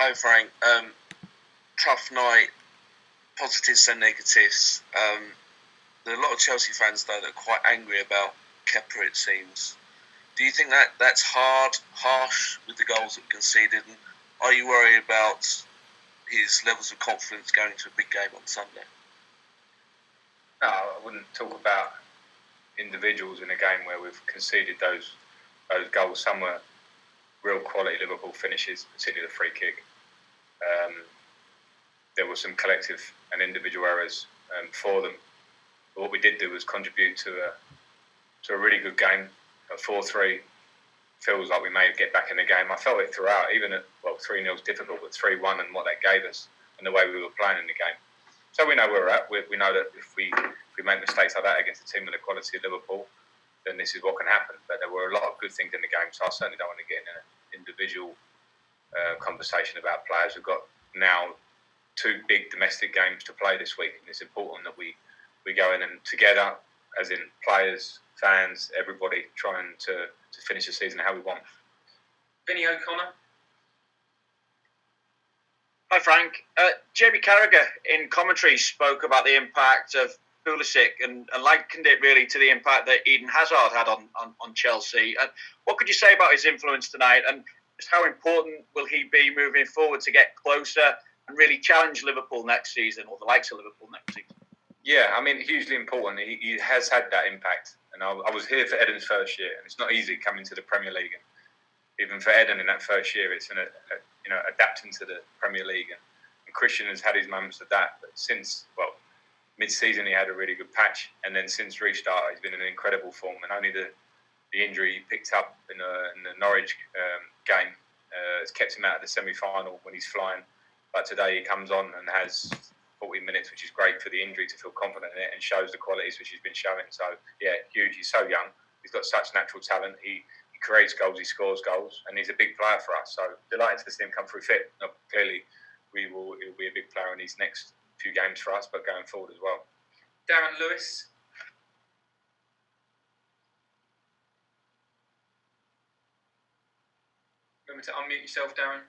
Hi Frank. Tough night, positives and negatives. There are a lot of Chelsea fans though that are quite angry about Kepa, it seems. Do you think that that's harsh with the goals that were conceded? And are you worried about his levels of confidence going to a big game on Sunday? No, I wouldn't talk about individuals in a game where we've conceded those goals. Some were real quality Liverpool finishes, particularly the free kick. There were some collective and individual errors for them. But what we did do was contribute to a really good game. At 4-3 feels like we may get back in the game. I felt it throughout, even at 3-0 is difficult, but 3-1 and what that gave us and the way we were playing in the game. So we know where we're at. We know that if we make mistakes like that against a team with the quality of Liverpool, then this is what can happen. But there were a lot of good things in the game, so I certainly don't want to get in an individual conversation about players. We've got now 2 big domestic games to play this week, and it's important that we go in and together, as in players, fans, everybody, trying to finish the season how we want. Vinny O'Connor. Hi Frank. Jamie Carragher in commentary spoke about the impact of Pulisic and likened it really to the impact that Eden Hazard had on Chelsea. And what could you say about his influence tonight, and just how important will he be moving forward to get closer and really challenge Liverpool next season, or the likes of Liverpool next season? Yeah, I mean, hugely important. He has had that impact. And I was here for Eden's first year, and it's not easy coming to the Premier League. And even for Eden in that first year, it's adapting to the Premier League. And Christian has had his moments of that. But since, mid-season, he had a really good patch. And then since restart, he's been in an incredible form. And only the injury he picked up in the Norwich game has kept him out of the semi-final when he's flying. But today he comes on and has 40 minutes, which is great for the injury to feel confident in it and shows the qualities which he's been showing. So, yeah, huge. He's so young. He's got such natural talent. He creates goals, he scores goals, and he's a big player for us. So, delighted to see him come through fit. Now, clearly, he'll be a big player in these next few games for us, but going forward as well. Darren Lewis. Remember to unmute yourself, Darren.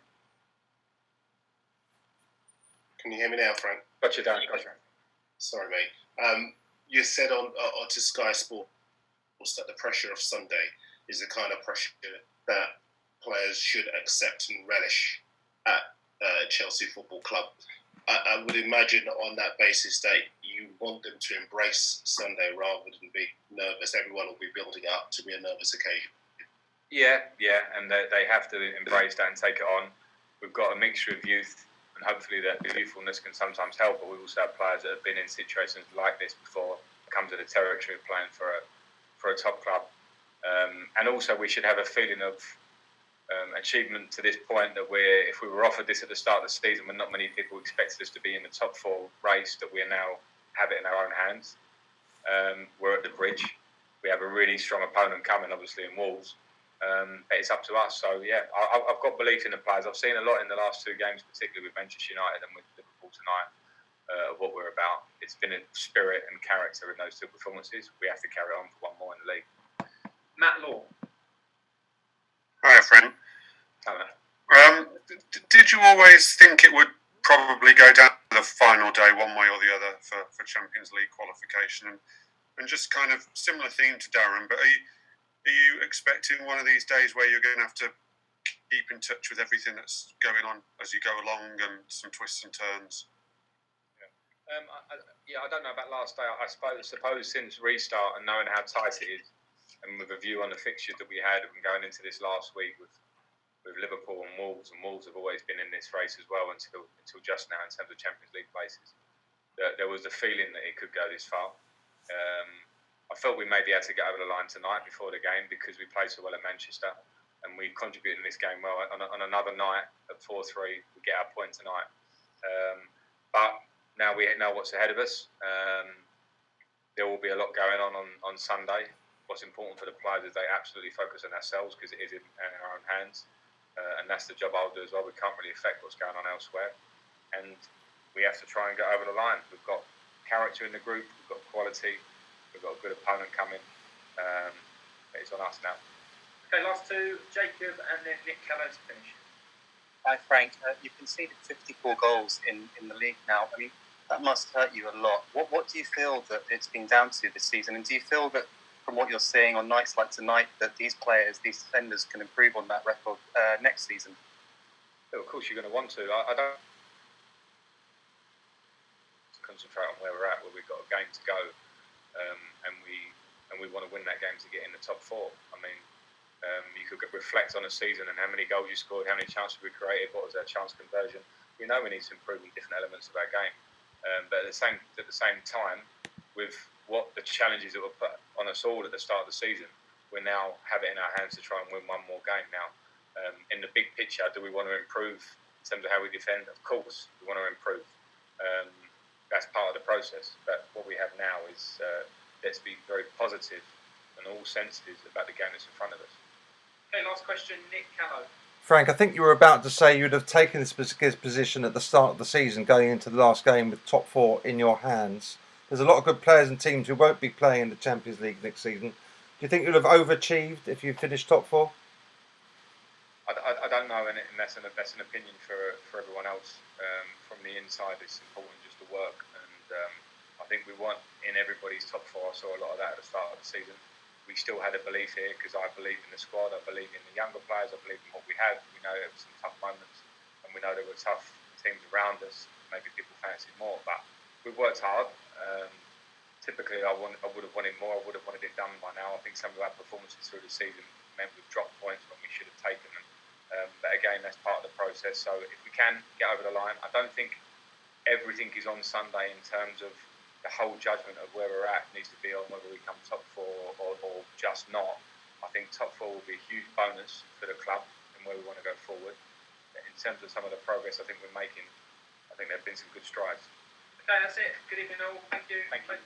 Can you hear me now, Frank? Gotcha, Darren. Gotcha. Sorry, mate. You said on to Sky Sports that the pressure of Sunday is the kind of pressure that players should accept and relish at Chelsea Football Club. I would imagine on that basis that you want them to embrace Sunday rather than be nervous. Everyone will be building up to be a nervous occasion. Yeah, and they have to embrace that and take it on. We've got a mixture of youth, and hopefully that youthfulness can sometimes help, but we also have players that have been in situations like this before, come to the territory of playing for a top club. And also we should have a feeling of achievement to this point that if we were offered this at the start of the season when not many people expected us to be in the top 4 race, that we now have it in our own hands. We're at the bridge. We have a really strong opponent coming, obviously, in Wolves. It's up to us. So, yeah, I've got belief in the players. I've seen a lot in the last 2 games, particularly with Manchester United and with Liverpool tonight, of what we're about. It's been a spirit and character in those 2 performances. We have to carry on for one more in the league. Matt Law. Hi, friend. Hello. Did you always think it would probably go down to the final day one way or the other for Champions League qualification? And just kind of similar theme to Darren, but are you expecting one of these days where you're going to have to keep in touch with everything that's going on as you go along and some twists and turns? I don't know about last day. I suppose since restart and knowing how tight it is, and with a view on the fixtures that we had and going into this last week with Liverpool and Wolves have always been in this race as well until just now in terms of Champions League places. There was the feeling that it could go this far. I felt we may be able to get over the line tonight before the game because we played so well at Manchester and we contributed in this game well. On another night at 4-3, we get our point tonight. But now we know what's ahead of us. There will be a lot going on Sunday. What's important for the players is they absolutely focus on ourselves because it is in our own hands. And that's the job I'll do as well. We can't really affect what's going on elsewhere. And we have to try and get over the line. We've got character in the group. We've got quality. We've got a good opponent coming. It's on us now. Okay, last 2, Jacob and then Nick Keller to finish. Hi Frank, you've conceded 54 goals in the league now. I mean, that must hurt you a lot. What do you feel that it's been down to this season? And do you feel that from what you're seeing on nights like tonight that these players, these defenders can improve on that record next season? Of course you're going to want to. I don't concentrate on where we're at, where we've got a game to go, and we want to win that game to get in the top four. I mean, you could reflect on a season and how many goals you scored, how many chances we created, what was our chance conversion. We know we need to improve in different elements of our game, but at the same time, with what the challenges that were put on us all at the start of the season, we now have it in our hands to try and win one more game. Now, in the big picture, do we want to improve in terms of how we defend? Of course, we want to improve. That's part of the process. But what we have now is let's be very positive and all sensitive about the game that's in front of us. Okay, last question, Nick Callow. Frank, I think you were about to say you'd have taken this position at the start of the season, going into the last game with top four in your hands. There's a lot of good players and teams who won't be playing in the Champions League next season. Do you think you'd have overachieved if you finished top four? I don't know, and that's an opinion for everyone else. From the inside, it's important just to work, and I think we want in everybody's top four. I saw a lot of that at the start of the season. We still had a belief here because I believe in the squad, I believe in the younger players, I believe in what we have. We know there were some tough moments, and we know there were tough teams around us. Maybe people fancied more, but we worked hard. Typically, I would have wanted more. I would have wanted it done by now. I think some of our performances through the season meant we've dropped points when we should have taken them. But again, that's part of the process. So if we can get over the line, I don't think everything is on Sunday in terms of the whole judgment of where we're at needs to be on whether we come top four or just not. I think top four will be a huge bonus for the club and where we want to go forward. In terms of some of the progress I think we're making, I think there have been some good strides. Okay, that's it. Good evening all. Thank you. Thank you.